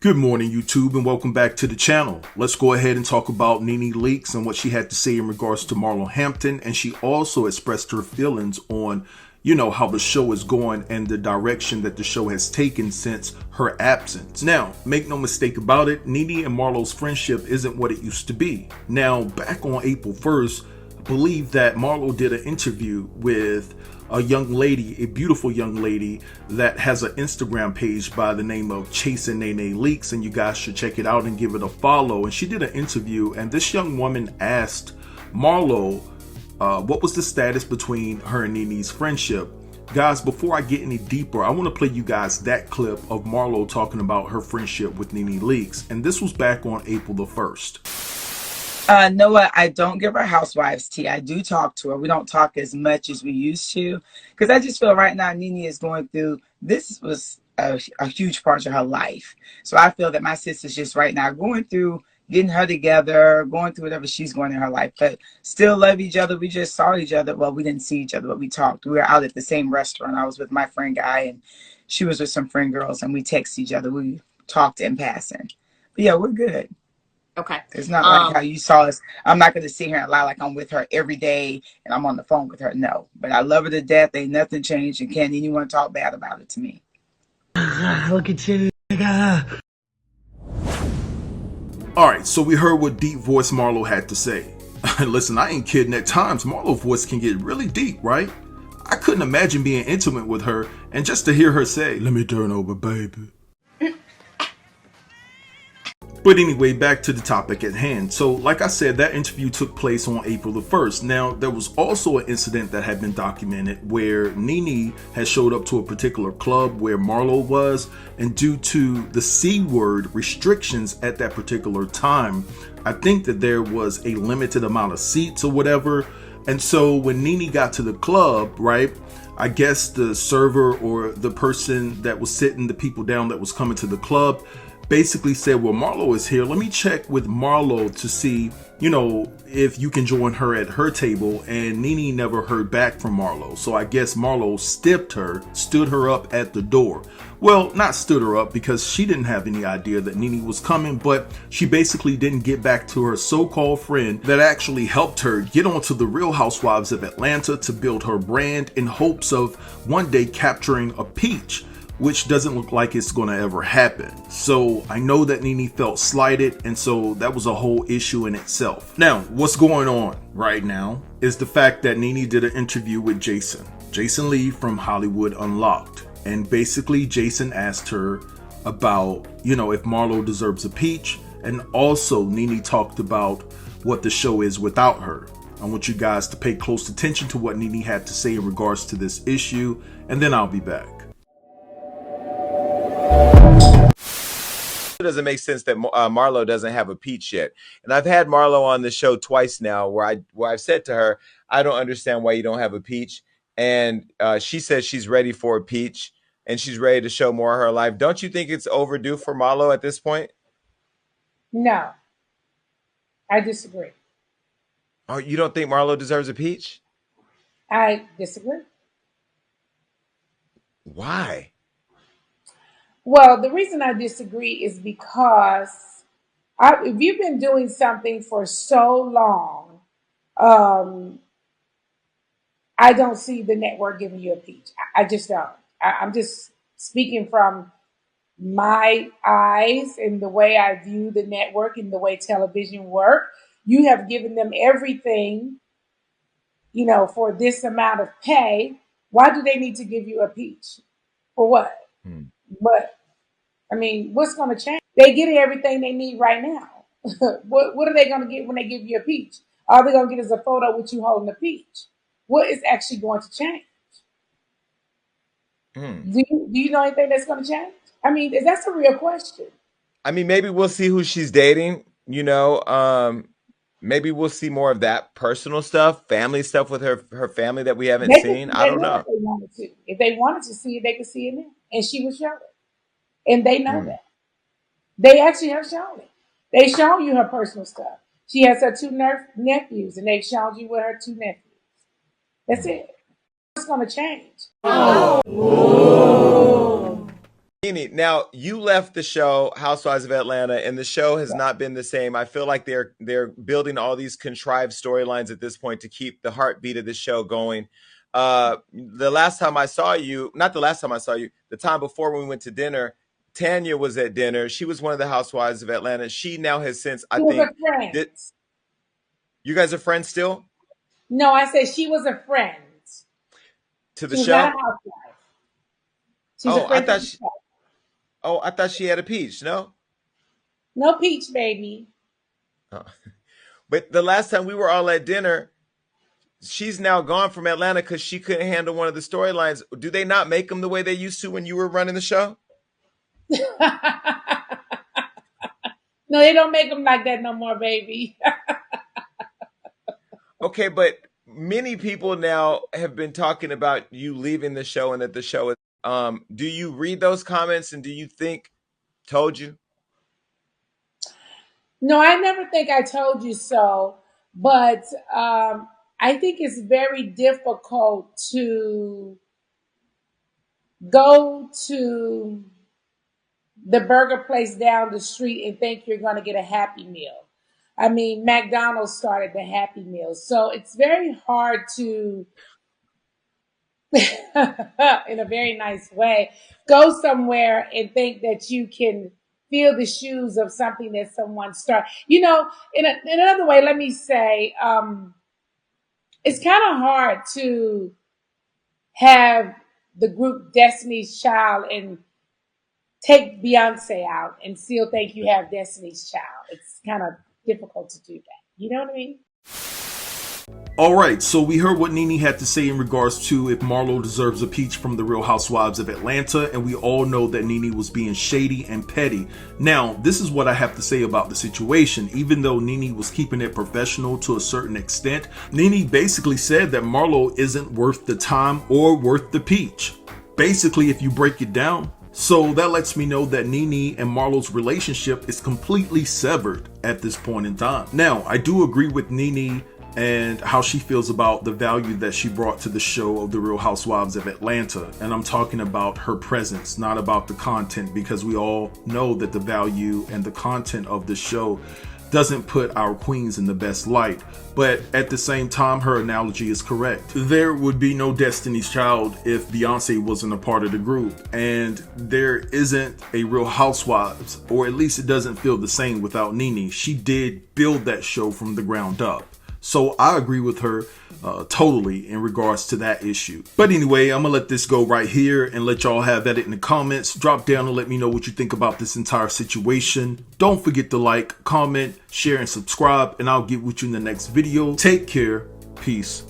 Good morning, YouTube, and welcome back to the channel. Let's go ahead and talk about Nene Leakes and what she had to say in regards to Marlo Hampton. And she also expressed her feelings on, how the show is going and the direction that the show has taken since her absence. Now, make no mistake about it, Nene and Marlo's friendship isn't what it used to be. Now, back on April 1st, I believe that Marlo did an interview with a young lady, a beautiful young lady that has an Instagram page by the name of Nene Leakes, and you guys should check it out and give it a follow. And she did an interview, and this young woman asked Marlo what was the status between her and Nene's friendship. Guys, before I get any deeper, I want to play you guys that clip of Marlo talking about her friendship with Nene Leakes, and this was back on April the 1st. Noah, I don't give her housewives tea. I do talk to her. We don't talk as much as we used to, because I just feel right now Nene is going through, this was a huge part of her life. So I feel that my sister's just right now going through getting her together, going through whatever she's going in her life, but still love each other. We just saw each other. Well, we didn't see each other, but we talked. We were out at the same restaurant. I was with my friend Guy, and she was with some friend girls, and we texted each other. We talked in passing. But yeah, we're good. Okay. It's not like how you saw us. I'm not going to sit here and lie like I'm with her every day and I'm on the phone with her. No. But I love her to death. Ain't nothing changed. And can't anyone talk bad about it to me. Look at you, nigga. Alright, so we heard what deep voice Marlo had to say. Listen, I ain't kidding. At times, Marlo's voice can get really deep, right? I couldn't imagine being intimate with her and just to hear her say, "Let me turn over, baby." But anyway, back to the topic at hand. So like I said, that interview took place on April the 1st. Now, there was also an incident that had been documented where Nene had showed up to a particular club where Marlo was, and due to the C word restrictions at that particular time, I think that there was a limited amount of seats or whatever. And so when Nene got to the club, right, I guess the server or the person that was sitting the people down that was coming to the club basically said, "Well, Marlo is here. Let me check with Marlo to see, if you can join her at her table." And Nene never heard back from Marlo. So I guess Marlo stood her up at the door. Well, not stood her up because she didn't have any idea that Nene was coming, but she basically didn't get back to her so-called friend that actually helped her get onto the Real Housewives of Atlanta to build her brand in hopes of one day capturing a peach, which doesn't look like it's going to ever happen. So I know that Nene felt slighted, and so that was a whole issue in itself. Now, what's going on right now is the fact that Nene did an interview with Jason Lee from Hollywood Unlocked. And basically Jason asked her about, if Marlo deserves a peach. And also Nene talked about what the show is without her. I want you guys to pay close attention to what Nene had to say in regards to this issue, and then I'll be back. It doesn't make sense that Marlo doesn't have a peach yet. And I've had Marlo on the show twice now where I've said to her, "I don't understand why you don't have a peach." And she says she's ready for a peach and she's ready to show more of her life. Don't you think it's overdue for Marlo at this point? No, I disagree. Oh, you don't think Marlo deserves a peach? I disagree. Why? Well, the reason I disagree is because if you've been doing something for so long, I don't see the network giving you a peach. I just don't. I'm just speaking from my eyes and the way I view the network and the way television work. You have given them everything, for this amount of pay. Why do they need to give you a peach? For what? But what's going to change? They get everything they need right now. What are they going to get when they give you a peach? All they're going to get is a photo with you holding a peach. What is actually going to change? Do you know anything that's going to change? That's a real question. Maybe we'll see who she's dating, maybe we'll see more of that personal stuff, family stuff with her family that we haven't seen. I don't know. If they wanted to see it, they could see it now. And she would show it. And they know that. They actually have shown it. They shown you her personal stuff. She has her two nephews, and they've shown you with her two nephews. That's it. What's going to change? Oh. Nene, now you left the show Housewives of Atlanta, and the show has not been the same. I feel like they're building all these contrived storylines at this point to keep the heartbeat of the show going. The last time I saw you, not the last time I saw you, the time before when we went to dinner, Tanya was at dinner. She was one of the Housewives of Atlanta. She now has since, I She was think, a friend. You guys are friends still No, I said she was a friend. to the She was not a show? housewife. She's a Oh, friend to the show. I thought she had a peach. No. No peach, baby. Oh. But the last time we were all at dinner, she's now gone from Atlanta because she couldn't handle one of the storylines. Do they not make them the way they used to when you were running the show? No, they don't make them like that no more, baby. Okay, but many people now have been talking about you leaving the show and that the show is. Do you read those comments and do you think told you? No, I never think I told you so, but I think it's very difficult to go to the burger place down the street and think you're going to get a Happy Meal. I mean, McDonald's started the Happy Meal. So it's very hard to, in a very nice way, go somewhere and think that you can feel the shoes of something that someone started. You know, in another way, let me say, it's kind of hard to have the group Destiny's Child and take Beyonce out and still think you have Destiny's Child. It's kind of difficult to do that. You know what I mean? Alright, so we heard what Nene had to say in regards to if Marlo deserves a peach from the Real Housewives of Atlanta, and we all know that Nene was being shady and petty. Now, this is what I have to say about the situation. Even though Nene was keeping it professional to a certain extent, Nene basically said that Marlo isn't worth the time or worth the peach. Basically, if you break it down. So that lets me know that Nene and Marlo's relationship is completely severed at this point in time. Now, I do agree with Nene and how she feels about the value that she brought to the show of The Real Housewives of Atlanta. And I'm talking about her presence, not about the content, because we all know that the value and the content of the show doesn't put our queens in the best light. But at the same time, her analogy is correct. There would be no Destiny's Child if Beyonce wasn't a part of the group. And there isn't a Real Housewives, or at least it doesn't feel the same without Nene. She did build that show from the ground up. So I agree with her totally in regards to that issue. But anyway, I'm gonna let this go right here and let y'all have at it in the comments. Drop down and let me know what you think about this entire situation. Don't forget to like, comment, share, and subscribe, and I'll get with you in the next video. Take care. Peace.